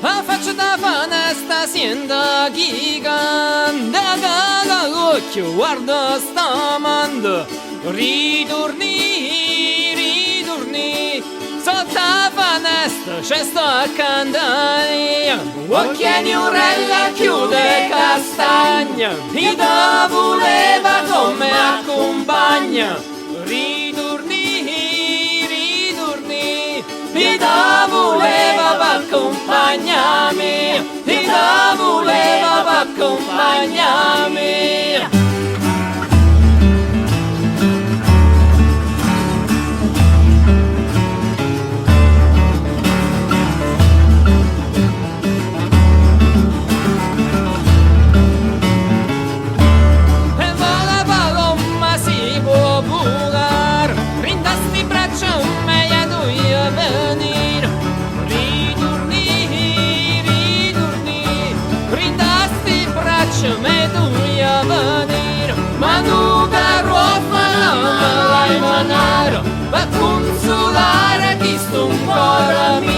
A faccia da finestra senta chi canta, da occhio guarda sta manda. Ritorni, sotto la finestra c'è sto a cantare. Occhieni urella chiude castagna, chi da voleva come accompagna. Chi da voleva accompagnarmi, chi da voleva accompagnarmi. Me duia venir, ma nu garrofa non me l'hai manare, per consolare chi sto un cuore mio.